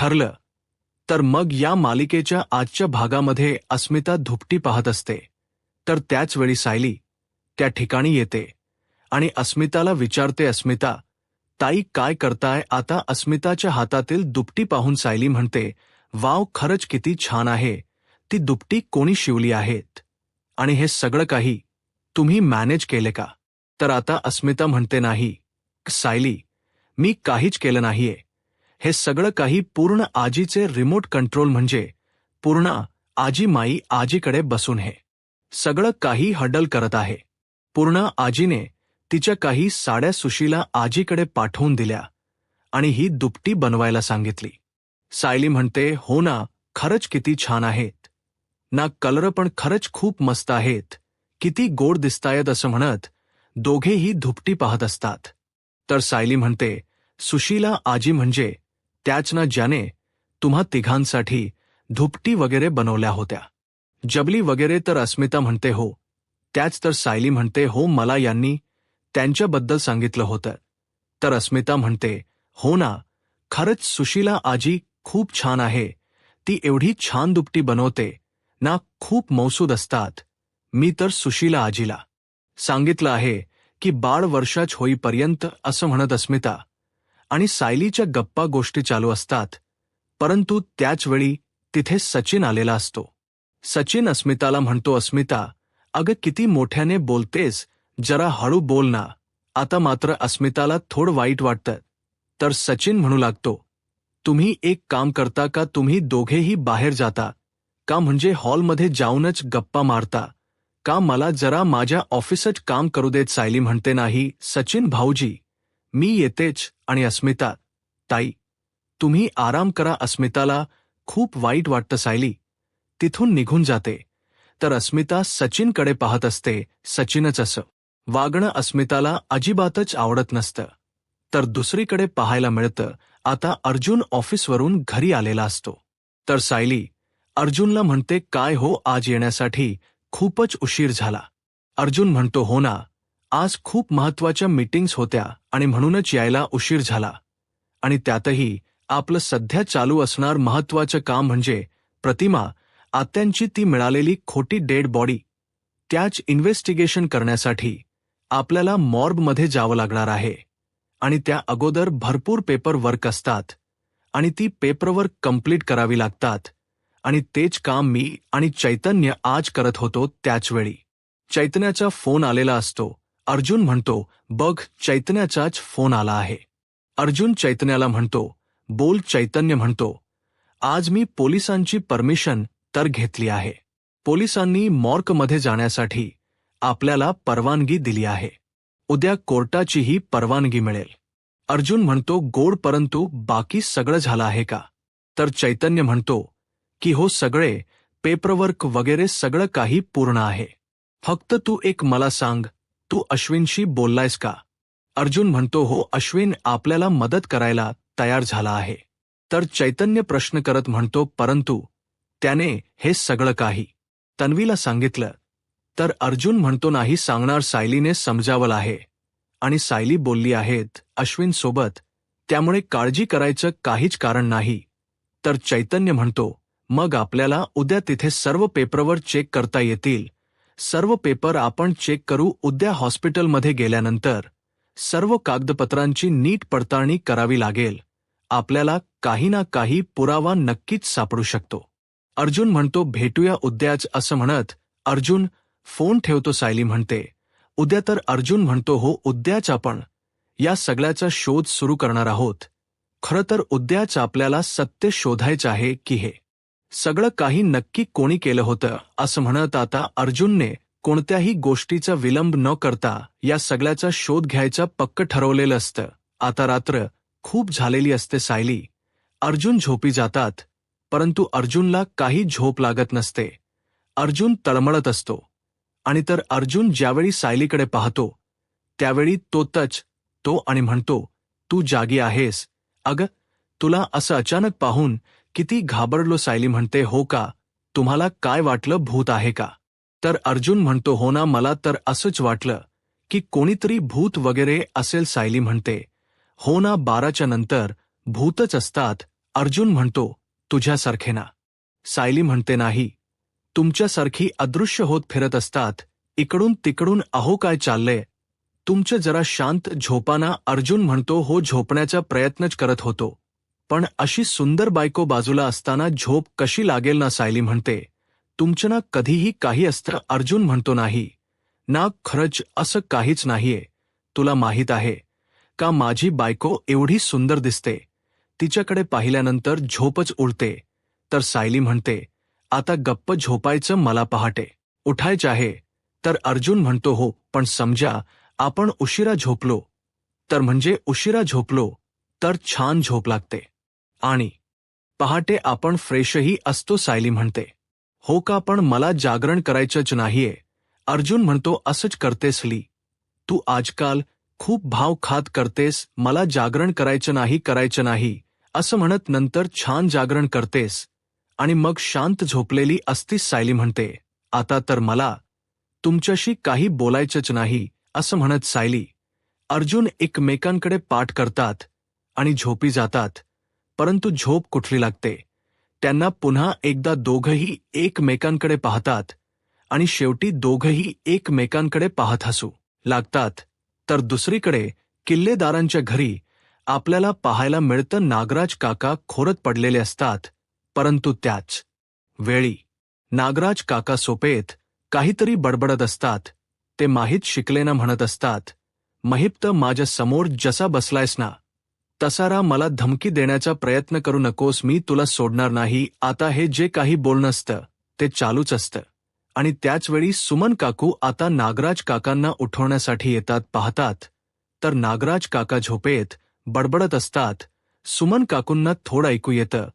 ठरलं. तर मग या मालिकेच्या आजच्या भागामध्ये अस्मिता धुपटी पाहत असते. तर त्याच वेळी सायली त्या ठिकाणी येते आणि अस्मिताला विचारते, अस्मिता ताई काय करताय आता? अस्मिताच्या हातातील दुपटी पाहून सायली म्हणते, वाव, खरंच किती छान आहे. ती दुपटी कोणी शिवली आहेत? आणि हे सगळं काही तुम्ही मॅनेज केले का? तर आता अस्मिता म्हणते, नाही सायली, मी काहीच केलं नाहीये. हे सगळं काही पूर्ण आजीचे रिमोट कंट्रोल म्हणजे पूर्ण आजी माई आजीकडे बसून हे सगळं काही हँडल करत आहे. पूर्ण आजीने तिच्या काही साड्या सुशीला आजीकडे पाठवून दिल्या आणि ही दुपटी बनवायला सांगितली. सायली म्हणते, हो ना, खरंच किती छान आहेत ना, कलर पण खरंच खूप मस्त आहेत, किती गोड दिसतायत असं म्हणत दोघेही धुपटी पाहत असतात. तर सायली म्हणते, सुशीला आजी म्हणजे त्याच ना ज्याने तुम्हा तिघांसाठी धुपटी वगैरे बनवल्या होत्या, जबली वगैरे? तर अस्मिता म्हणते, हो त्याच. तर सायली म्हणते, हो, मला यांनी त्यांच्याबद्दल सांगितलं होतं. तर अस्मिता म्हणते, हो ना, खरंच सुशीला आजी खूप छान आहे. ती एवढी छान दुपटी बनवते ना, खूप मौसूद असतात. मी तर सुशीला आजीला सांगितलं आहे की 12 वर्षाच होईपर्यंत असं म्हणत अस्मिता आणि सायलीच्या गप्पा गोष्टी चालू असतात. परंतु त्याच वेळी तिथे सचिन आलेला असतो. सचिन अस्मिताला म्हणतो, अस्मिता अगं किती मोठ्याने बोलतेस, जरा हळू बोल ना. आता मात्र अस्मिताला थोडं वाईट वाटतं. तर सचिन म्हणू लागतो, तुम्ही एक काम करता का? तुम्ही दोघेही बाहेर जाता का? म्हणजे हॉलमध्ये जाऊनच गप्पा मारता का? मला जरा माझ्या ऑफिसात काम करू देत. सायली म्हणते, नाही सचिन भाऊजी, मी येतेच. आणि अस्मिता ताई तुम्ही आराम करा. अस्मिताला खूप वाईट वाटतं. सायली तिथून निघून जाते. तर अस्मिता सचिनकडे पाहत असते. सचिनच असं वागणं अस्मिताला अजिबातच आवडत नसतं. तर दुसरीकडे पाहायला मिळतं, आता अर्जुन ऑफिसवरून घरी आलेला असतो. तर सायली अर्जुनला म्हणते, काय हो, आज येण्यासाठी खूपच उशीर झाला. अर्जुन म्हणतो, हो ना, आज खूप महत्त्वाच्या मीटिंग्स होत्या आणि म्हणूनच यायला उशीर झाला. आणि त्यातही आपलं सध्या चालू असणार महत्त्वाचं काम म्हणजे प्रतिमा आत्यांची ती मिळालेली खोटी डेड बॉडी, त्याच इन्व्हेस्टिगेशन करण्यासाठी आपल्याला मॉर्बमध्ये जावं लागणार आहे. आणि त्या अगोदर भरपूर पेपर वर्क असतात आणि ती पेपरवर्क कंप्लीट करावी लागतात. आणि तेच काम मी आणि चैतन्य आज करत होतो. त्याचवेळी चैतन्याचा फोन आलेला असतो. अर्जुन म्हणतो, बघ, चैतन्याचाच फोन आला आहे. अर्जुन चैतन्याला म्हणतो, बोल. चैतन्य म्हणतो, आज मी पोलिसांची परमिशन तर घेतली आहे. पोलिसांनी मॉर्कमध्ये जाण्यासाठी आपल्याला परवानगी दिली आहे. उद्या कोर्टाचीही परवानगी मिळेल. अर्जुन म्हणतो, गोड, परंतु बाकी सगळं झालं आहे का? तर चैतन्य म्हणतो की हो, सगळे पेपरवर्क वगैरे सगळं काही पूर्ण आहे. फक्त तू एक मला सांग, तू अश्विनशी बोललायस का? अर्जुन म्हणतो, हो, अश्विन आपल्याला मदत करायला तयार झाला आहे. तर चैतन्य प्रश्न करत म्हणतो, परंतु त्याने हे सगळं काही तन्वीला सांगितलं? तर अर्जुन म्हणतो, नाही सांगणार. सायलीने समजावलं आहे आणि सायली बोलली आहेत अश्विन सोबत, त्यामुळे काळजी करायचं काहीच कारण नाही. तर चैतन्य म्हणतो, मग आपल्याला उद्या तिथे सर्व पेपरवर चेक करता येतील. सर्व पेपर आपण चेक करू. उद्या हॉस्पिटलमध्ये गेल्यानंतर सर्व कागदपत्रांची नीट पडताळणी करावी लागेल. आपल्याला काही ना काही पुरावा नक्कीच सापडू शकतो. अर्जुन म्हणतो, भेटूया उद्याच. असं म्हणत अर्जुन फोन ठेवतो. सायली म्हणते, उद्या? तर अर्जुन म्हणतो, हो, उद्याच आपण या सगळ्याचा शोध सुरू करणार आहोत. खरं तर उद्याच आपल्याला सत्य शोधायचं आहे की हे सगळं काही नक्की कोणी केलं होतं. असं म्हणत आता अर्जुनने कोणत्याही गोष्टीचा विलंब न करता या सगळ्याचा शोध घ्यायचं पक्क ठरवलेलं असतं. आता रात्र खूप झालेली असते. सायली अर्जुन झोपी जातात, परंतु अर्जुनला काही झोप लागत नसते. अर्जुन तळमळत असतो. आणि तर अर्जुन ज्यावेळी सायलीकडे पाहतो त्यावेळी तो आणि म्हणतो, तू जागी आहेस? अगं, तुला असं अचानक पाहून किती घाबरलो. सायली म्हणते, हो का? तुम्हाला काय वाटलं, भूत आहे का? तर अर्जुन म्हणतो, हो ना, मला तर असंच वाटलं की कोणीतरी भूत वगैरे असेल. सायली म्हणते, हो ना, 12च्या नंतर भूतच असतात अर्जुन म्हणतो, तुझ्यासारखे ना. सायली म्हणते, नाही. तुमच्यासारखी अदृश्य होत फिरत असतात, इकडून तिकडून. अहो काय चाललंय तुमचं, जरा शांत झोपा ना. अर्जुन म्हणतो, हो झोपण्याचा प्रयत्नच करत होतो, पण अशी सुंदर बायको बाजूला असताना झोप कशी लागेल ना. सायली म्हणते, तुमचं ना कधीही काही असतं. अर्जुन म्हणतो, नाही ना, खरंच असं काहीच नाहीये. तुला माहीत आहे का, माझी बायको एवढी सुंदर दिसते, तिच्याकडे पाहिल्यानंतर झोपच उडते. तर सायली म्हणते, आता गप्प झोपायचं, मला पहाटे उठायचं आहे. तर अर्जुन म्हणतो, हो पण समजा आपण उशिरा झोपलो तर, म्हणजे उशिरा झोपलो तर छान झोप लागते आणि पहाटे आपण फ्रेशही असतो. सायली म्हणते, हो का, पण मला जागरण करायचंच नाहीये. अर्जुन म्हणतो, असंच करतेस ली तू आजकाल, खूप भाव खात करतेस. मला जागरण करायचं नाही असं म्हणत नंतर छान जागरण करतेस आणि मग शांत झोपलेली असतीस. सायली म्हणते, आता तर मला तुमच्याशी काही बोलायचंच नाही असं म्हणत सायली, अर्जुन एकमेकांकडे पाठ करतात आणि झोपी जातात. परंतु झोप कुठली लागते त्यांना. पुन्हा एकदा दोघंही एकमेकांकडे पाहतात आणि शेवटी दोघंही एकमेकांकडे पाहत हसू लागतात. तर दुसरीकडे किल्लेदारांच्या घरी आपल्याला पाहायला मिळतं, नागराज काका खोरत पडलेले असतात. परंतु त्याच वेळी नागराज काका सोपेत काहीतरी बडबडत असतात. ते माहीत शिकलेना म्हणत असतात, महिप्त माझ्या समोर जसा बसलायस ना, तसा रा. मला धमकी देण्याचा प्रयत्न करू नकोस, मी तुला सोडणार नाही. आता हे जे काही बोलणं असतं ते चालूच असतं. आणि त्याचवेळी सुमन काकू आता नागराज काकांना उठवण्यासाठी येतात. पाहतात तर नागराज काका झोपेत बडबडत असतात. सुमन काकूंना थोडं ऐकू येतं,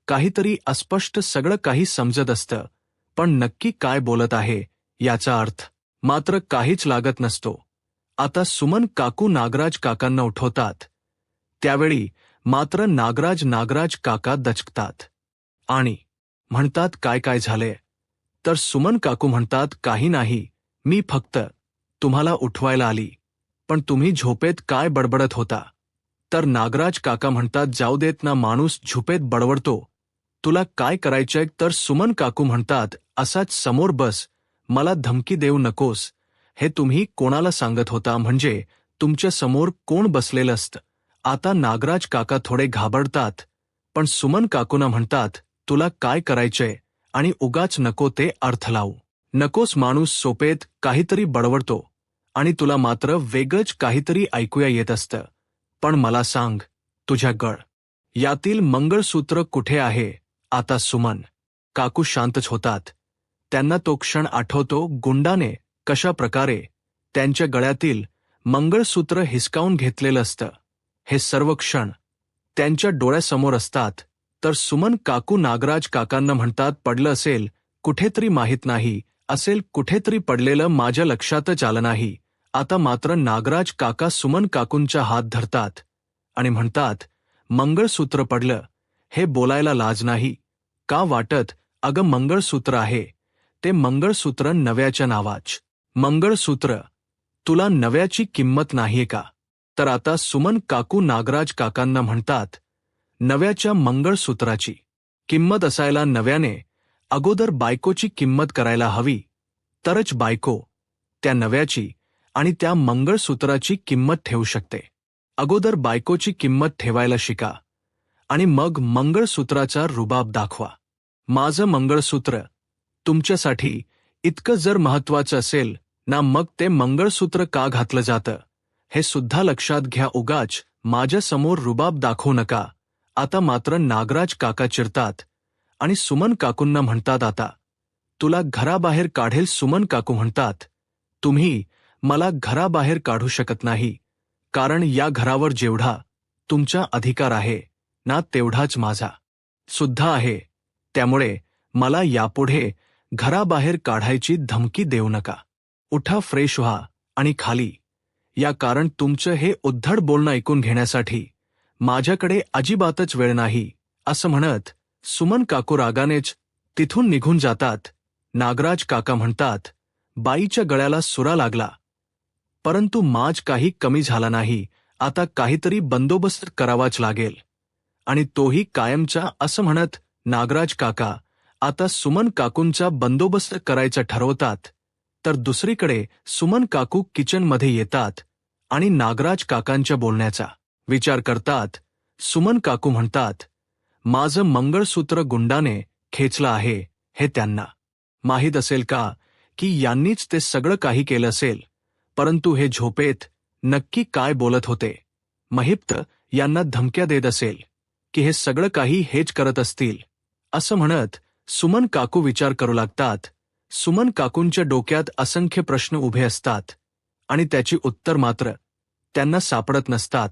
काहीतरी अस्पष्ट, सगळं काही समजत असतं, पण नक्की काय बोलत आहे याचा अर्थ मात्र काहीच लागत नसतो. आता सुमन काकू नागराज काकांना उठवतात. त्यावेळी मात्र नागराज काका दचकतात आणि म्हणतात, काय काय झाले. तर सुमन काकू म्हणतात, काही नाही, मी फक्त तुम्हाला उठवायला आली, पण तुम्ही झोपेत काय बडबडत होता. तर नागराज काका म्हणतात, जाऊ देत ना, माणूस झोपेत बडबडतो, तुला काय करायचंय. तर सुमन काकू म्हणतात, असाच समोर बस, मला धमकी देऊ नकोस. हे तुम्ही कोणाला सांगत होता, म्हणजे तुमच्या समोर कोण बसलेलं असतं. आता नागराज काका थोडे घाबरतात, पण सुमन काकूंना म्हणतात, तुला काय करायचंय आणि उगाच नको ते अर्थ लावू नकोस. माणूस सोपेत काहीतरी बडबडतो आणि तुला मात्र वेगळंच काहीतरी ऐकूया येत असतं. पण मला सांग, तुझ्या गळ यातील मंगळसूत्र कुठे आहे. आता सुमन काकू शांतच होतात. त्यांना तो क्षण आठवतो, गुंडाने कशा प्रकारे त्यांच्या गळ्यातील मंगळसूत्र हिसकावून घेतलेलं असतं. हे सर्व क्षण त्यांच्या डोळ्यासमोर असतात. तर सुमन काकू नागराज काकांना म्हणतात, पडलं असेल कुठेतरी, माहीत नाही, असेल कुठेतरी पडलेलं, माझ्या लक्षातच आलं नाही. आता मात्र नागराज काका सुमन काकूंचा हात धरतात आणि म्हणतात, मंगळसूत्र पडलं, हे बोलायला लाज नाही का वाटत. अगं मंगळसूत्र आहे, ते मंगळसूत्र नव्याच्या नावाच मंगळसूत्र, तुला नव्याची किंमत नाहीये का. तर आता सुमन काकू नागराज काकांना म्हणतात, नव्याच्या मंगळसूत्राची किंमत असायला नव्याने अगोदर बायकोची किंमत करायला हवी, तरच बायको त्या नव्याची आणि त्या मंगळसूत्राची किंमत ठेवू शकते. अगोदर बायकोची किंमत ठेवायला शिका आणि मग मंगळसूत्राचा रुबाब दाखवा. माझं मंगळसूत्र तुमच्यासाठी इतकं जर महत्वाचं असेल ना, मग ते मंगळसूत्र का घातलं जातं हे सुद्धा लक्षात घ्या. उगाच माझ्यासमोर रुबाब दाखवू नका. आता मात्र नागराज काका चिरतात आणि सुमन काकूंना म्हणतात, आता तुला घराबाहेर काढेल. सुमन काकू म्हणतात, तुम्ही मला घराबाहेर काढू शकत नाही, कारण या घरावर जेवढा तुमचा अधिकार आहे ना, तेवढाच माझा सुद्धा आहे. त्यामुळे मला यापुढे घराबाहेर काढायची धमकी देऊ नका. उठा, फ्रेश व्हा आणि खाली या, कारण तुमचं हे उद्धट बोलणं ऐकून घेण्यासाठी माझ्याकडे अजिबातच वेळ नाही. असं म्हणत सुमन काकू रागानेच तिथून निघून जातात. नागराज काका म्हणतात, बाईच्या गळ्याला सुरा लागला, परंतु माज काही कमी झाला नाही. आता काहीतरी बंदोबस्त करावाच लागेल. आणि तोही कायमचा, असं म्हणत नागराज काका आता सुमन काकूंचा बंदोबस्त करायचा ठरवतात. तर दुसरीकडे सुमन काकू किचनमध्ये येतात आणि नागराज काकांच्या बोलण्याचा विचार करतात. सुमन काकू म्हणतात, माझं मंगळसूत्र गुंडाने खेचलं आहे हे त्यांना माहीत असेल का, की यांनीच ते सगळं काही केलं असेल. परंतु हे झोपेत नक्की काय बोलत होते? महिप्त यांना धमक्या देत असेल की हे सगळं काही हेच करत असतील, असं म्हणत सुमन काकू विचार करू लागतात. सुमन काकूंच्या डोक्यात असंख्य प्रश्न उभे असतात आणि त्याची उत्तर मात्र त्यांना सापडत नसतात.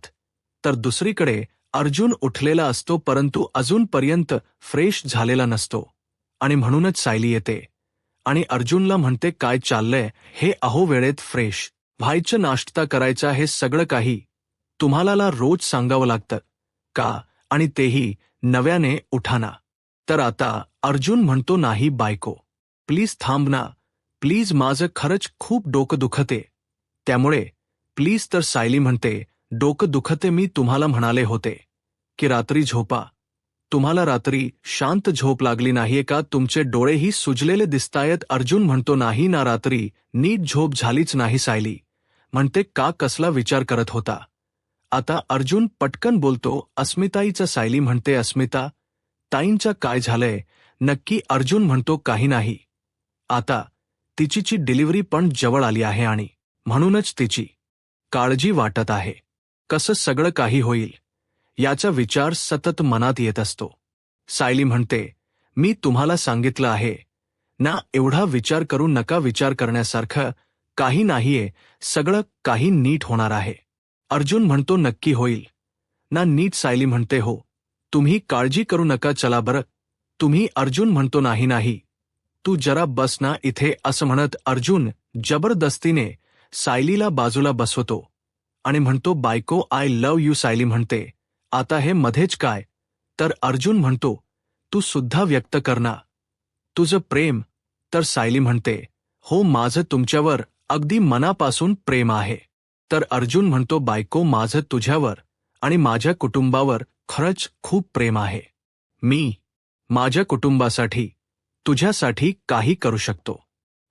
तर दुसरीकडे अर्जुन उठलेला असतो, परंतु अजूनपर्यंत फ्रेश झालेला नसतो आणि म्हणूनच सायली येते आणि अर्जुनला म्हणते, काय चाललंय हे? अहो, वेळेत फ्रेश व्हायचं, नाश्ता करायचा, हे सगळं काही तुम्हाला रोज सांगावं लागतं का? आणि तेही नव्याने उठाना. तर आता अर्जुन म्हणतो, नाही बायको, प्लीज थांब ना, प्लीज, माझं खरंच खूप डोकं दुखते, त्यामुळे प्लीज. तर सायली म्हणते, डोकं दुखते, मी तुम्हाला म्हणाले होते की रात्री झोपा. तुम्हाला रात्री शांत झोप लागली नाहीये का? तुमचे डोळेही सुजलेले दिसतायत. अर्जुन म्हणतो, नाही ना, रात्री नीट झोप झालीच नाही. सायली म्हणते, का? कसला विचार करत होता? आता अर्जुन पटकन बोलतो, अस्मिताईचा. सायली म्हणते, अस्मिता ताईंच्या काय झालंय नक्की? अर्जुन म्हणतो, काही नाही, आता तिचीची डिलिव्हरी पण जवळ आली आहे आणि म्हणूनच तिची काळजी वाटत आहे. कसं सगळं काही होईल याचा विचार सतत मनात येत असतो. सायली म्हणते, मी तुम्हाला सांगितलं आहे ना, एवढा विचार करू नका. विचार करण्यासारखं काही नाहीये, सगळं काही नीट होणार आहे. अर्जुन म्हणतो, नक्की होईल ना नीट? सायली म्हणते, हो, तुम्ही काळजी करू नका, चला बरं तुम्ही. अर्जुन म्हणतो, नाही नाही, तू जरा बस ना इथे, असं म्हणत अर्जुन जबरदस्तीने सायलीला बाजूला बसवतो आणि म्हणतो, बायको, आय लव्ह यू. सायली म्हणते, आता हे मध्येच काय? तर अर्जुन म्हणतो, तू सुद्धा व्यक्त कर ना तुझं प्रेम. तर सायली म्हणते, हो, माझं तुमच्यावर अगदी मनापासून प्रेम आहे. तर अर्जुन म्हणतो, बायको, माझं तुझ्यावर आणि माझ्या कुटुंबावर खरंच खूप प्रेम आहे. मी माझ्या कुटुंबासाठी, तुझ्यासाठी काही करू शकतो.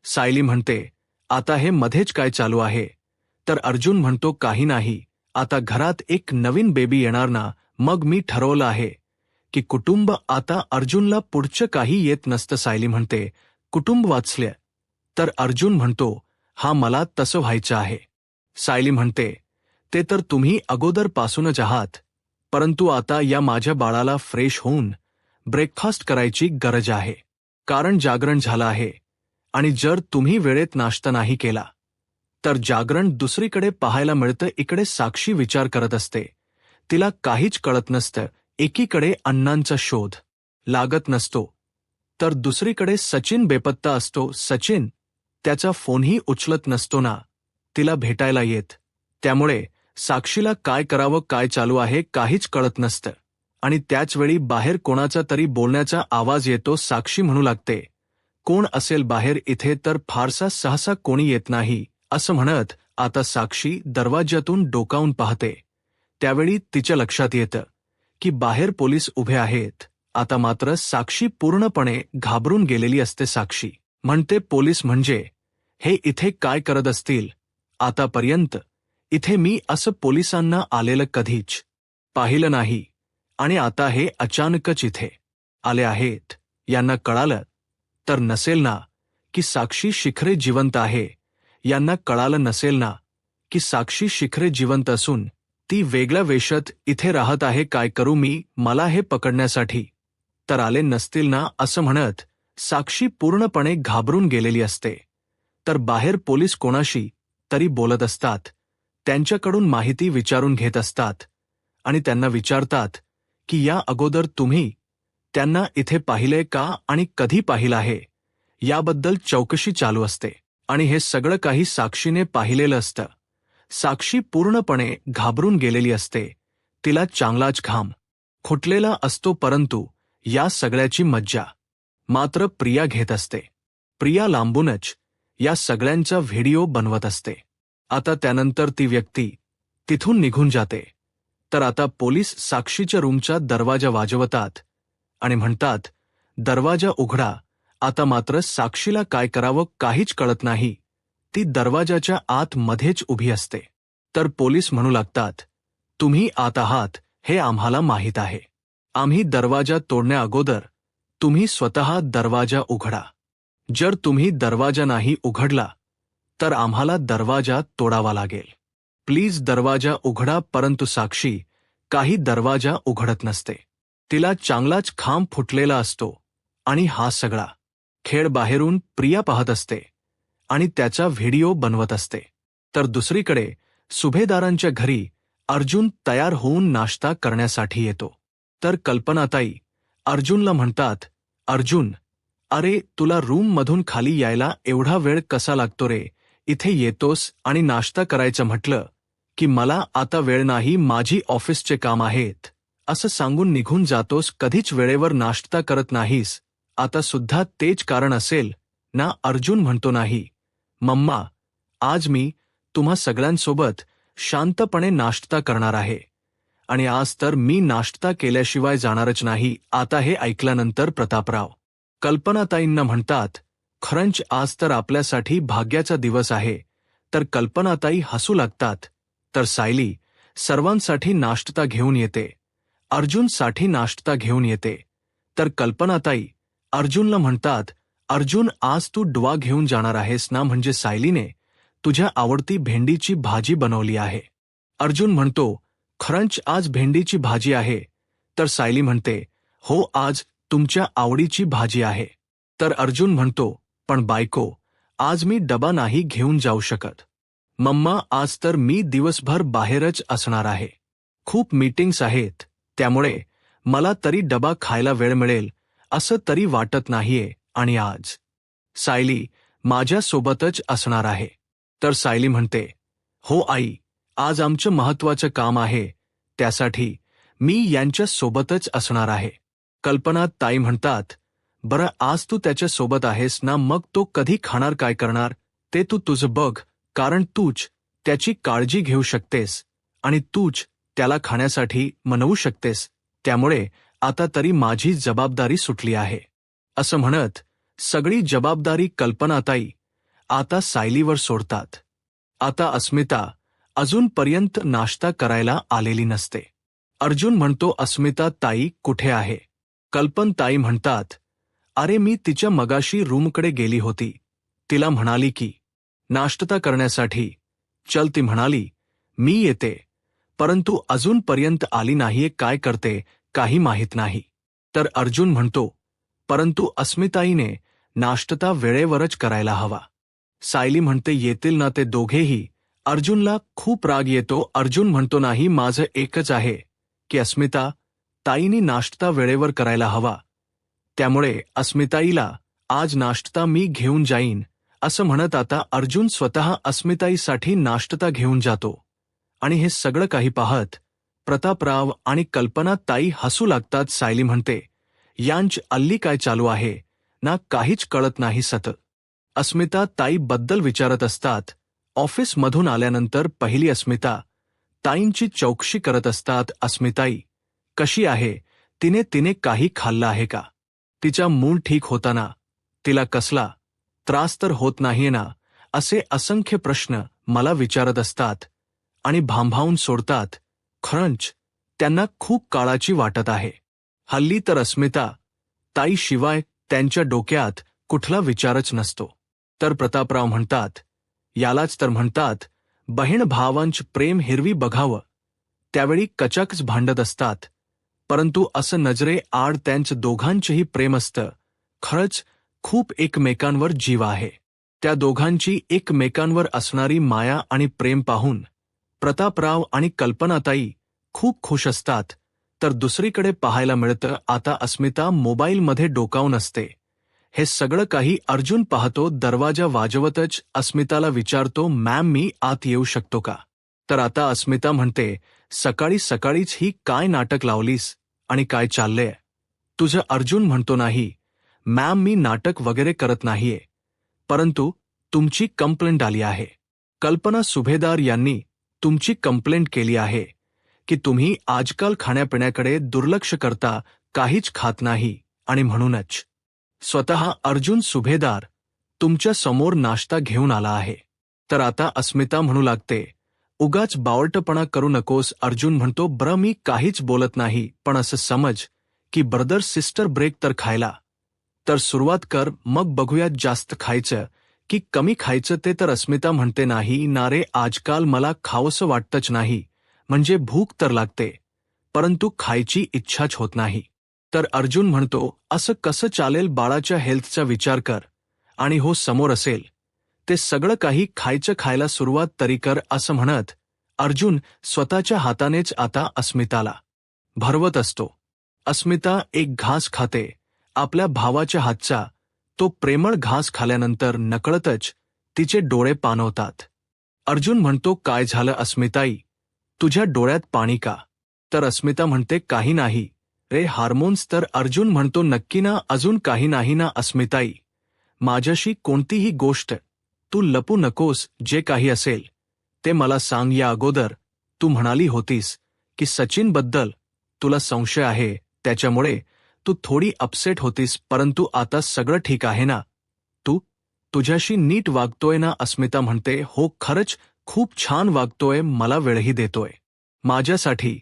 सायली म्हणते, आता हे मध्येच काय चालू आहे? तर अर्जुन म्हणतो, काही नाही, आता घरात एक नवीन बेबी येणार ना, मग मी ठरवलं आहे की कुटुंब. आता अर्जुनला पुढचं काही येत नसतं. सायली म्हणते, कुटुंब वाचलं? तर अर्जुन म्हणतो, हा, मला तसं व्हायचं आहे. सायली म्हणते, ते तर तुम्ही अगोदरपासूनच आहात, परंतु आता या माझ्या बाळाला फ्रेश होऊन ब्रेकफास्ट करायची गरज आहे, कारण जागरण झालं आहे आणि जर तुम्ही वेळेत नाश्ता नाही केला तर जागरण दुसरीकडे पाहायला मिळतं. इकडे साक्षी विचार करत असते, तिला काहीच कळत नसतं. एकीकडे अण्णांचा शोध लागत नसतो, तर दुसरीकडे सचिन बेपत्ता असतो. सचिन त्याचा फोनही उचलत नसतो ना तिला भेटायला येत. त्यामुळे साक्षीला काय करावं, काय चालू आहे, काहीच कळत नसतं. आणि त्याचवेळी बाहेर कोणाचा तरी बोलण्याचा आवाज येतो. साक्षी म्हणू लागते, कोण असेल बाहेर? इथे तर फारसा सहसा कोणी येत नाही, असं म्हणत आता साक्षी दरवाज्यातून डोकावून पाहते. त्यावेळी तिच्या लक्षात येतं की बाहेर पोलीस उभे आहेत. आता मात्र साक्षी पूर्णपणे घाबरून गेलेली असते. साक्षी म्हणते, पोलीस म्हणजे हे इथे काय करत असतील? आतापर्यंत इथे मी असं पोलिसांना आलेलं कधीच पाहिलं नाही आणि आता हे अचानकच इथे आले आहेत. यांना कळालं तर नसेल ना की साक्षी शिखरे जिवंत आहे? यांना कळालं नसेल ना की साक्षी शिखरे जिवंत असून ती वेगळ्या वेशात इथे राहत आहे? काय करू मी? मला हे पकडण्यासाठी तर आले नसतील ना, असं म्हणत साक्षी पूर्णपणे घाबरून गेलेली असते. तर बाहेर पोलीस कोणाशी तरी बोलत असतात, त्यांच्याकडून माहिती विचारून घेत असतात आणि त्यांना विचारतात की या अगोदर तुम्ही त्यांना इथे पाहिलंय का आणि कधी पाहिलं आहे, याबद्दल चौकशी चालू असते. आणि हे सगळं काही साक्षीने पाहिलेलं असतं. साक्षी पूर्णपणे घाबरून गेलेली असते. तिला चांगलाच घाम फुटलेला असतो, परंतु या सगळ्याची मज्जा मात्र प्रिया घेत असते. प्रिया लांबूनच या सगळ्यांचा व्हिडिओ बनवत असते. आता त्यानंतर ती व्यक्ती तिथून निघून जाते. तर आता पोलीस साक्षीच्या रूमचा दरवाजा वाजवतात आणि म्हणतात, दरवाजा उघडा. आता मात्र साक्षीला काय करावं काहीच कळत नाही. ती दरवाजाच्या आत मध्येच उभी असते. तर पोलीस म्हणू लागतात, तुम्ही आत आहात हे आम्हाला माहीत आहे. आम्ही दरवाजा तोडण्याअगोदर तुम्ही स्वतः दरवाजा उघडा. जर तुम्ही दरवाजा नाही उघडला तर आम्हाला दरवाजा तोडावा लागेल. प्लीज दरवाजा उघडा. परंतु साक्षी काही दरवाजा उघडत नसते. तिला चांगलाच खांब फुटलेला असतो आणि हा सगळा खेळ बाहेरून प्रिया पाहत असते आणि त्याचा व्हिडिओ बनवत असते. तर दुसरीकडे सुभेदारांच्या घरी अर्जुन तयार होऊन नाश्ता करण्यासाठी येतो. तर कल्पनाताई अर्जुनला म्हणतात, अर्जुन, अरे तुला रूममधून खाली यायला एवढा वेळ कसा लागतो रे? इथे येतोस आणि नाश्ता करायचं म्हटलं की मला आता वेळ नाही, माझी ऑफिसचे काम आहेत असं सांगून निघून जातोस. कधीच वेळेवर नाश्ता करत नाहीस. आता सुद्धा तेच कारण असेल ना? अर्जुन म्हणतो, नाही मम्मा, आज मी तुम्हा सगळ्यांसोबत शांतपणे नाश्ता करणार आहे आणि आज तर मी नाश्ता केल्याशिवाय जाणारच नाही. आता हे ऐकल्यानंतर प्रतापराव कल्पनाताईंना म्हणतात, खरंच आज तर आपल्यासाठी भाग्याचा दिवस आहे. तर कल्पनाताई हसू लागतात. तर सायली सर्वांसाठी नाश्ता घेऊन येते. अर्जुनसाठी नाश्ता घेऊन येते. तर कल्पनाताई अर्जुनला म्हणतात, अर्जुन, आज तू डबा घेऊन जाणार आहेस ना? म्हणजे सायलीने तुझ्या आवडती भेंडीची भाजी बनवली आहे. अर्जुन म्हणतो, खरंच आज भेंडीची भाजी आहे? तर सायली म्हणते, हो, आज तुमच्या आवडीची भाजी आहे. तर अर्जुन म्हणतो, पण बायको, आज मी डबा नाही घेऊन जाऊ शकत. मम्मा, आज तर मी दिवसभर बाहेरच असणार आहे. खूप मीटिंग्स आहेत, त्यामुळे मला तरी डबा खायला वेळ मिळेल असं तरी वाटत नाहीये. आणि आज सायली माझ्या सोबतच असणार आहे. तर सायली म्हणते, हो आई, आज आमचं महत्वाचं काम आहे, त्यासाठी मी यांच्या सोबतच असणार आहे. कल्पना ताई म्हणतात, बरं, आज तू त्याच्या सोबत आहेस ना, मग तो कधी खाणार, काय करणार ते तू तुझं बघ, कारण तूच त्याची काळजी घेऊ शकतेस आणि तूच त्याला खाण्यासाठी मनवू शकतेस. त्यामुळे आता तरी माझी जबाबदारी सुटली आहे. असं म्हणत सगळी जबाबदारी कल्पनाताई आता सायलीवर सोडतात. आता अस्मिता अजूनपर्यंत नाश्ता करायला आलेली नसते. अर्जुन म्हणतो, अस्मिता ताई कुठे आहे? कल्पनाताई म्हणतात, अरे मी तिच्या मगाशी रूमकडे गेली होती. तिला म्हणाली की नाश्ता करण्यासाठी चल. ती म्हणाली, मी येते, परंतु अजूनपर्यंत आली नाहीये. काय करते काही माहीत नाही. तर अर्जुन म्हणतो, परंतु अस्मिताईने नाश्ता वेळेवरच करायला हवा. सायली म्हणते, येतील ना ते दोघेही. अर्जुनला खूप राग येतो. अर्जुन म्हणतो, नाही, माझं एकच आहे की अस्मिता ताईनी नाश्ता वेळेवर करायला हवा, त्यामुळे अस्मिताईला आज नाश्ता मी घेऊन जाईन. असं म्हणत आता अर्जुन स्वतः अस्मिताईसाठी नाश्ता घेऊन जातो. आणि हे सगळं काही पाहत प्रतापराव आणि कल्पना ताई हसू लागतात. सायली म्हणते, यांची अल्ली काय चालू आहे ना, काहीच कळत नाही. अस्मिता ताई बद्दल विचारत असतात. ऑफिसमधून आल्यानंतर पहिली अस्मिता ताईंची चौकशी करत असतात. अस्मिताई कशी आहे? तिने काही खाल्लं आहे का? तिचा मूड ठीक होता ना? तिला कसला त्रास तर होत नाहीये ना? असे असंख्य प्रश्न मला विचारत असतात आणि भांभावून सोडतात. खरंच त्यांना खूप काळाची वाटत आहे. हल्ली तर अस्मिता ताई शिवाय त्यांच्या डोक्यात कुठला विचारच नसतो. तर प्रतापराव म्हणतात, यालाच तर म्हणतात बहीण भावांच प्रेम हिरवी बघावं. त्यावेळी कचाकच भांडत असतात, परंतु असं नजरे आड त्यांचं दोघांचेही प्रेम असतं. खरंच खूप एकमेकांवर जीव आहे. त्या दोघांची एकमेकांवर असणारी माया आणि प्रेम पाहून प्रतापराव आणि कल्पनाताई खूप खुश असतात. तर दुसरीकडे पाहायला मिळतं, आता अस्मिता मोबाईलमध्ये डोकावून असते. हे सगळं काही अर्जुन पाहतो. दरवाजा वाजवतच अस्मिताला विचारतो, मॅम, मी आत येऊ शकतो का? तर आता अस्मिता म्हणते, सकाळी सकाळीच ही काय नाटक लावलीस आणि काय चाललंय तुझं? अर्जुन म्हणतो, नाही मॅम, मी नाटक वगैरे करत नाहीये, परंतु तुमची कंप्लेंट आली आहे. कल्पना सुभेदार यांनी तुमची कंप्लेंट केली आहे की तुम्ही आजकाल खाण्यापिण्याकडे दुर्लक्ष करता, काहीच खात नाही आणि म्हणूनच स्वतः अर्जुन सुभेदार तुमच्या समोर नाश्ता घेऊन आला आहे. तर आता अस्मिता म्हणू लागते, उगाच बावळटपणा करू नकोस. अर्जुन म्हणतो, बरं मी काहीच बोलत नाही, पण असं समज की ब्रदर सिस्टर ब्रेक तर खायला तर सुरुवात कर, मग बघूयात जास्त खायचं की कमी खायचं ते. तर अस्मिता म्हणते, नाही ना रे, आजकाल मला खावंसं वाटतच नाही. म्हणजे भूक तर लागते, परंतु खायची इच्छाच होत नाही. तर अर्जुन म्हणतो, असं कसं चालेल, बाळाच्या हेल्थचा विचार कर आणि हो समोर असेल ते सगळं काही खायचं, खायला सुरुवात तरी कर. असं म्हणत अर्जुन स्वतःच्या हातानेच आता अस्मिताला भरवत असतो. अस्मिता एक घास खाते, आपल्या भावाच्या हातचा. तो प्रेमळ घास खाल्यानंतर नकळतच तिचे डोळे पाणवतात. अर्जुन म्हणतो, काय झालं अस्मिताई, तुझ्या डोळ्यात पाणी का? तर अस्मिता म्हणते, काही नाही रे, हार्मोन्स. तर अर्जुन म्हणतो, नक्की ना, अजून काही नाही ना? अस्मिताई, माझ्याशी कोणतीही गोष्ट तू लपू नकोस, जे काही असेल ते मला सांग. या अगोदर तू म्हणाली होतीस की सचिनबद्दल तुला संशय आहे, त्याच्यामुळे तू थोडी अपसेट होतीस, परंतु आता सगळं ठीक आहे ना? तू तुझ्याशी नीट वागतोय ना? अस्मिता म्हणते, हो, खरंच खूप छान वागतोय, मला वेळही देतोय, माझ्यासाठी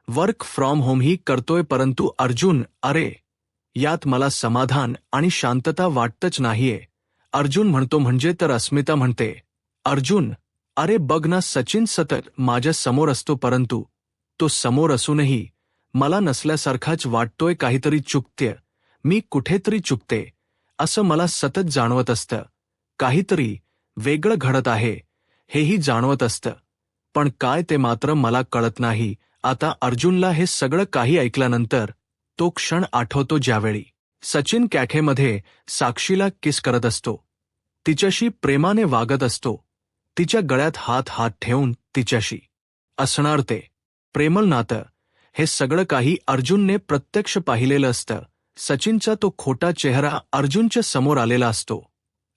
वर्क फ्रॉम होमही करतोय. परंतु अर्जुन, अरे यात मला समाधान आणि शांतता वाटतच नाहीये. अर्जुन म्हणतो, म्हणजे? तर अस्मिता म्हणते, अर्जुन, अरे बघ ना, सचिन सतत माझ्या समोर असतो, परंतु तो समोर असूनही मला नसल्यासारखाच वाटतोय. काहीतरी चुकतेय, मी कुठेतरी चुकते असं मला सतत जाणवत असतं. काहीतरी वेगळं घडत आहे हेही जाणवत असतं, पण काय ते मात्र मला कळत नाही. आता अर्जुनला हे सगळं काही ऐकल्यानंतर तो क्षण आठवतो ज्यावेळी सचिन कॅफेमध्ये साक्षीला किस करत असतो, तिच्याशी प्रेमाने वागत असतो, तिच्या गळ्यात हात ठेवून तिच्याशी असणार ते प्रेमळ नातं. हे सगळं काही अर्जुनने प्रत्यक्ष पाहिलेलं असतं. सचिनचा तो खोटा चेहरा अर्जुनच्या समोर आलेला असतो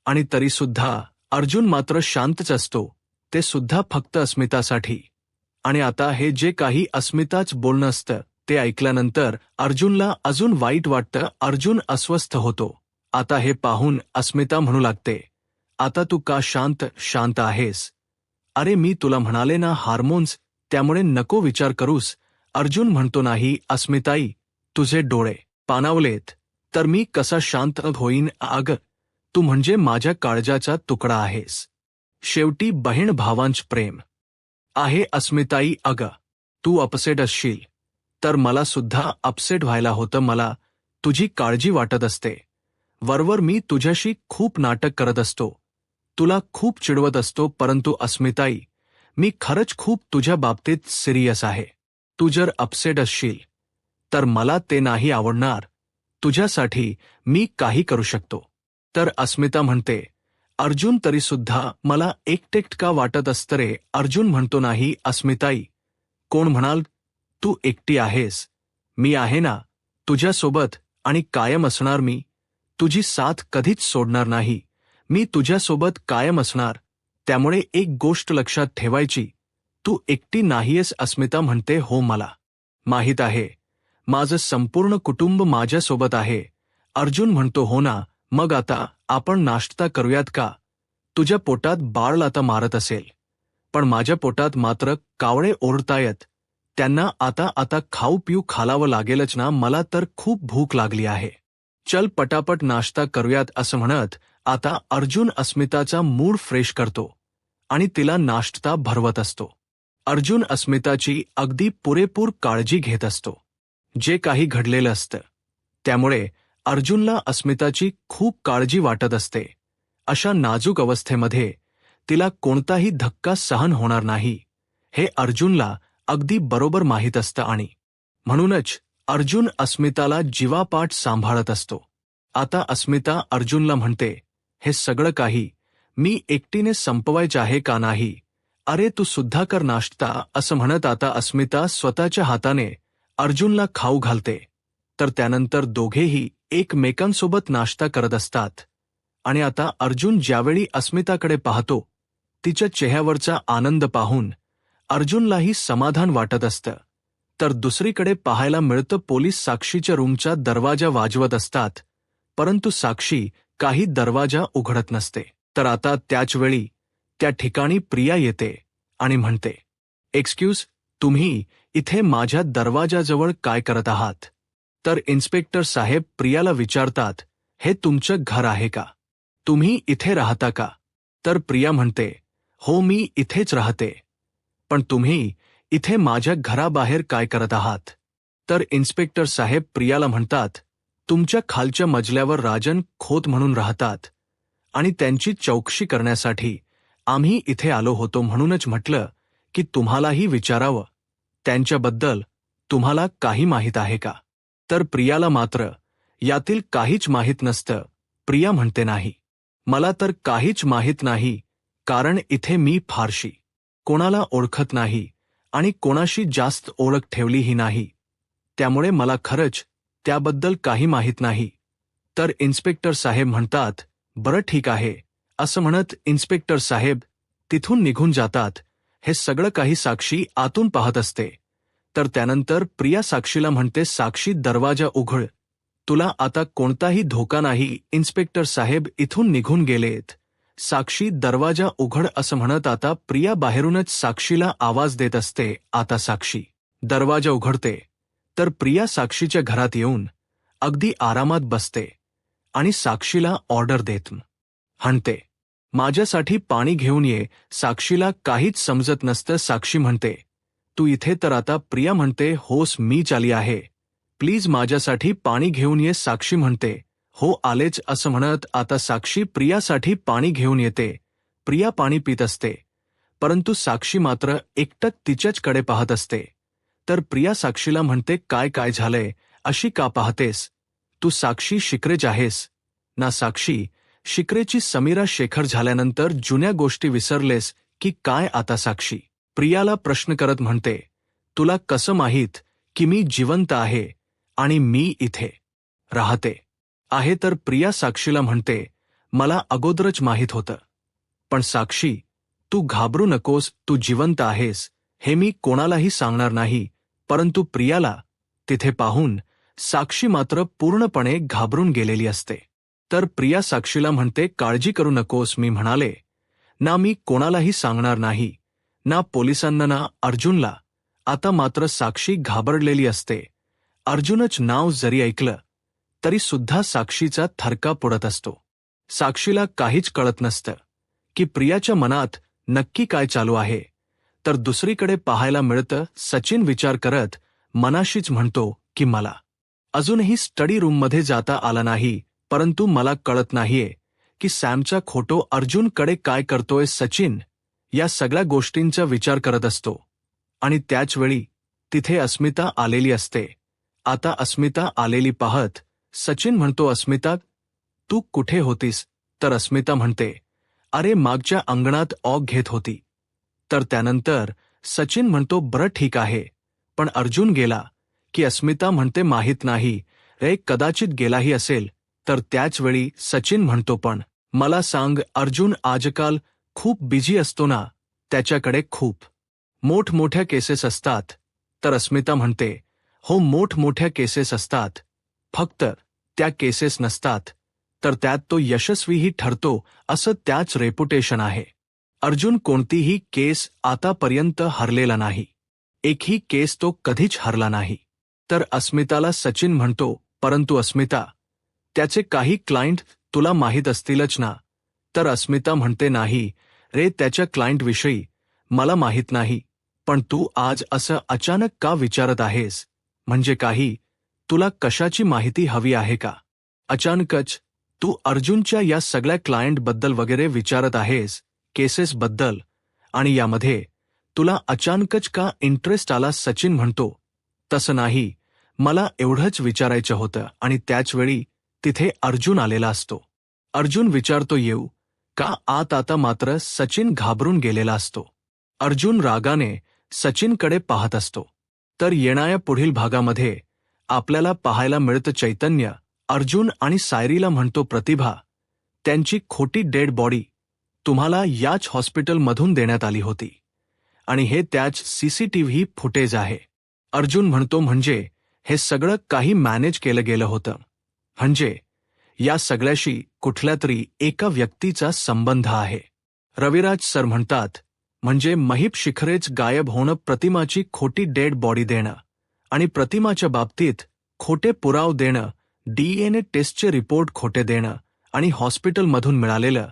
आणि तरीसुद्धा अर्जुन मात्र शांतच असतो, ते सुद्धा फक्त अस्मितासाठी. आणि आता हे जे काही अस्मिताच बोलणं असतं ते ऐकल्यानंतर अर्जुनला अजून वाईट वाटतं. अर्जुन अस्वस्थ होतो. आता हे पाहून अस्मिता म्हणू लागते, आता तू का शांत आहेस? अरे मी तुला म्हणाले ना, हार्मोन्स, त्यामुळे नको विचार करूस. अर्जुन म्हणतो, नाही अस्मिताई, तुझे डोळे पाणावलेत तर मी कसा शांत होईन? अगं, तू म्हणजे माझ्या काळजाचा तुकडा आहेस. शेवटी बहीण भावांच प्रेम आहे. अस्मिताई, अगं तू अपसेट असशील तर मला सुद्धा अपसेट व्हायला होतं. मला तुझी काळजी वाटत असते. वरवर मी तुझ्याशी खूप नाटक करत असतो, तुला खूप चिडवत असतो, परंतु अस्मिताई, मी खरंच खूप तुझ्या बाबतीत सिरियस आहे. तू जर अपसेट असशील तर मला ते नाही आवडणार. तुझ्यासाठी मी काही करू शकतो. तर अस्मिता म्हणते, अर्जुन, तरीसुद्धा मला एकटेक का वाटत असतं रे? अर्जुन म्हणतो, नाही अस्मिताई, कोण म्हणाल तू एकटी आहेस? मी आहे ना तुझ्यासोबत आणि कायम असणार. मी तुझी साथ कधीच सोडणार नाही. मी तुझ्यासोबत कायम असणार. त्यामुळे एक गोष्ट लक्षात ठेवायची, तू एकटी नाहीयेस. अस्मिता म्हणते, हो मला माहीत आहे, माझं संपूर्ण कुटुंब माझ्यासोबत आहे. अर्जुन म्हणतो, हो ना, मग आता आपण नाश्ता करूयात का? तुझ्या पोटात बाळ आता मारत असेल, पण माझ्या पोटात मात्र कावळे ओरडतायत. त्यांना आता खाऊ पिऊ घालावं लागेलच ना? मला तर खूप भूक लागली आहे. चल पटापट नाश्ता करूयात. असं म्हणत आता अर्जुन अस्मिताचा मूड फ्रेश करतो आणि तिला नाश्ता भरवत असतो. अर्जुन अस्मिताची अगदी पुरेपूर काळजी घेत असतो. जे काही घडलेलं असतं त्यामुळे अर्जुनला अस्मिताची खूप काळजी वाटत असते. अशा नाजूक अवस्थेमध्ये तिला कोणताही धक्का सहन होणार नाही हे अर्जुनला अगदी बरोबर माहीत असतं आणि म्हणूनच अर्जुन अस्मिताला जीवापाड सांभाळत असतो. आता अस्मिता अर्जुनला म्हणते, हे सगळं काही मी एकटीने संपवायचे आहे का नाही? अरे तू सुद्धा कर नाश्ता. असं म्हणत आता अस्मिता स्वतःच्या हाताने अर्जुनला खाऊ घालते. तर त्यानंतर दोघेही एकमेकांसोबत नाश्ता करत असतात. आणि आता अर्जुन ज्यावेळी अस्मिताकडे पाहतो, तिच्या चेहऱ्यावरचा आनंद पाहून अर्जुनलाही समाधान वाटत असतं. तर दुसरीकडे पाहायला मिळतं पोलीस साक्षीच्या रूमचा दरवाजा वाजवत असतात, परंतु साक्षी काही दरवाजा उघडत नसते. तर आता त्याच वेळी त्या ठिकाणी प्रिया येते आणि म्हणते, एक्सक्यूज, तुम्ही इथे माझ्या दरवाजाजवळ काय करत आहात? तर इन्स्पेक्टर साहेब प्रियाला विचारतात, हे तुमचं घर आहे का? तुम्ही इथे राहता का? तर प्रिया म्हणते, हो मी इथेच राहते. पण तुम्ही इथे माझ्या घराबाहेर काय करत आहात? तर इन्स्पेक्टर साहेब प्रियाला म्हणतात, तुमच्या खालच्या मजल्यावर राजन खोत म्हणून राहतात आणि त्यांची चौकशी करण्यासाठी आम्ही इथे आलो होतो, म्हणूनच म्हटलं की तुम्हालाही विचारावं, त्यांच्याबद्दल तुम्हाला काही माहीत आहे का? तर प्रियाला मात्र यातील काहीच माहीत नसतं. प्रिया म्हणते, नाही, मला तर काहीच माहीत नाही, कारण इथे मी फारशी कोणाला ओळखत नाही आणि कोणाशी जास्त ओळख ठेवलीही नाही, त्यामुळे मला खरंच त्याबद्दल काही माहीत नाही. तर इन्स्पेक्टर साहेब म्हणतात, बरं ठीक आहे, असं म्हणत इन्स्पेक्टर साहेब तिथून निघून जातात. हे सगळं काही साक्षी आतून पाहत असते. तर त्यानंतर प्रिया साक्षीला म्हणते, साक्षी दरवाजा उघड, तुला आता कोणताही धोका नाही. इन्स्पेक्टर साहेब इथून निघून गेलेत. साक्षी दरवाजा उघड असं म्हणत आता प्रिया बाहेरूनच साक्षीला आवाज देत असते. आता साक्षी दरवाजा उघडते तर प्रिया साक्षीच्या घरात येऊन अगदी आरामात बसते आणि साक्षीला ऑर्डर देत म्हणते, माझ्यासाठी पाणी घेऊन ये. साक्षीला काहीच समजत नसतं. साक्षी म्हणते, तू इथे तर आता? प्रिया म्हणते, होस मी चाली आहे, प्लीज माझ्यासाठी पाणी घेऊन ये. साक्षी म्हणते, हो आलेच. असं म्हणत आता साक्षी प्रियासाठी पाणी घेऊन येते. प्रिया पाणी पित असते, परंतु साक्षी मात्र एकटक तिच्याचकडे पाहत असते. तर प्रिया साक्षीला म्हणते, काय काय झालंय, अशी का पाहतेस? तू साक्षी शिकरेच आहेस ना? साक्षी शिकरेची समीरा शेखर झाल्यानंतर जुन्या गोष्टी विसरलेस की काय आता? साक्षी प्रियाला प्रश्न करत म्हणते, तुला कसं माहीत की मी जिवंत आहे आणि मी इथे राहते आहे? तर प्रिया साक्षीला म्हणते, मला अगोदरच माहीत होतं. पण साक्षी, तू घाबरू नकोस, तू जिवंत आहेस हे मी कोणालाही सांगणार नाही. परंतु प्रियाला तिथे पाहून साक्षी मात्र पूर्णपणे घाबरून गेलेली असते. तर प्रिया साक्षीला म्हणते, काळजी करू नकोस, मी म्हणाले ना, मी कोणालाही सांगणार नाही, ना पोलिसांना ना अर्जुनला. आता मात्र साक्षी घाबरलेली असते. अर्जुनच नाव जरी ऐकलं तरी सुद्धा साक्षीचा थरका पडत असतो. साक्षीला काहीच कळत नसतं की प्रियाच्या मनात नक्की काय चालू आहे. तर दुसरीकडे पाहायला मिळतं, सचिन विचार करत मनाशीच म्हणतो की मला अजूनही स्टडी रूममध्ये जाता आला नाही, परंतु मला कळत नाहीये की सॅमचा खोटो अर्जुनकडे काय करतोय. सचिन या सगळ्या गोष्टींचा विचार करत असतो आणि त्याचवेळी तिथे अस्मिता आलेली असते. आता अस्मिता आलेली पाहत सचिन म्हणतो, अस्मिता तू कुठे होतीस? तर अस्मिता म्हणते, अरे मागच्या अंगणात ऑग घेत होती. तर त्यानंतर सचिन म्हणतो, बरं ठीक आहे, पण अर्जुन गेला की? अस्मिता म्हणते, माहीत नाही रे, कदाचित गेलाही असेल. तर त्याचवेळी सचिन म्हणतो, पण मला सांग, अर्जुन आजकाल खूप बिझी असतो ना, त्याच्याकडे खूप मोठमोठ्या केसेस असतात. तर अस्मिता म्हणते, हो मोठमोठ्या केसेस असतात, फक्त त्या केसेस नसतात तर त्यात तो यशस्वीही ठरतो असं त्याच रेपुटेशन आहे. अर्जुन कोणतीही केस आतापर्यंत हरलेला नाही, एकही केस तो कधीच हरला नाही. तर अस्मिताला सचिन म्हणतो, परंतु अस्मिता, त्याचे काही क्लायंट तुला माहीत असतीलच ना? तर अस्मिता म्हणते, नाही रे, त्याच्या क्लायंटविषयी मला माहीत नाही. पण तू आज असं अचानक का विचारत आहेस? म्हणजे काही तुला कशाची माहिती हवी आहे का? अचानकच तू अर्जुनच्या या सगळ्या क्लायंटबद्दल वगैरे विचारत आहेस, केसेसबद्दल, आणि यामध्ये तुला अचानकच का इंटरेस्ट आला? सचिन म्हणतो, तसं नाही, मला एवढंच विचारायचं होतं. आणि त्याचवेळी तिथे अर्जुन आलेला असतो. अर्जुन विचारतो, येऊ का आत? आता मात्र सचिन घाबरून गेलेला असतो. अर्जुन रागाने सचिनकडे पाहत असतो. तर येणाऱ्या पुढील भागामध्ये आपल्याला पाहायला मिळतं, चैतन्य अर्जुन आणि सायरीला म्हणतो, प्रतिभा, त्यांची खोटी डेड बॉडी तुम्हाला याच हॉस्पिटलमधून देण्यात आली होती आणि हे त्याच सीसीटीव्ही फुटेज आहे. अर्जुन म्हणतो म्हणजे हे सगळं काही मॅनेज केलं गेलं होतं. म्हणजे या सगळ्याशी कुठल्या तरी एका व्यक्तीचा संबंध आहे. रविराज सर म्हणतात म्हणजे महीप शिखरेच गायब होणं, प्रतिमाची खोटी डेड बॉडी देणं आणि प्रतिमाच्या बाबतीत खोटे पुराव देणं, DNA टेस्टचे रिपोर्ट खोटे देणं आणि हॉस्पिटलमधून मिळालेलं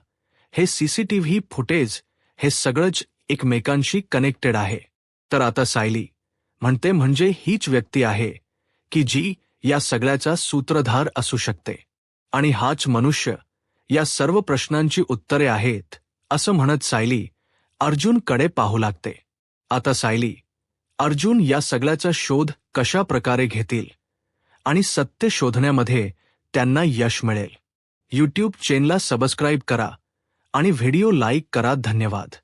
हे सीसीटीव्ही फुटेज, हे सगळंच एकमेकांशी कनेक्टेड आहे. तर आता सायली म्हणते म्हणजे हीच व्यक्ती आहे की जी या सगळ्याचा सूत्रधार असू शकते आणि हाच मनुष्य या सर्व प्रश्नांची उत्तरे आहेत, असं म्हणत सायली अर्जुनकडे पाहू लागते. आता सायली अर्जुन या सगळ्याचा शोध कशा प्रकारे घेतील आणि सत्य शोधण्यामध्ये त्यांना यश मिळेल. यूट्यूब चॅनलला सबस्क्राईब करा आणि व्हिडिओ लाईक करा. धन्यवाद.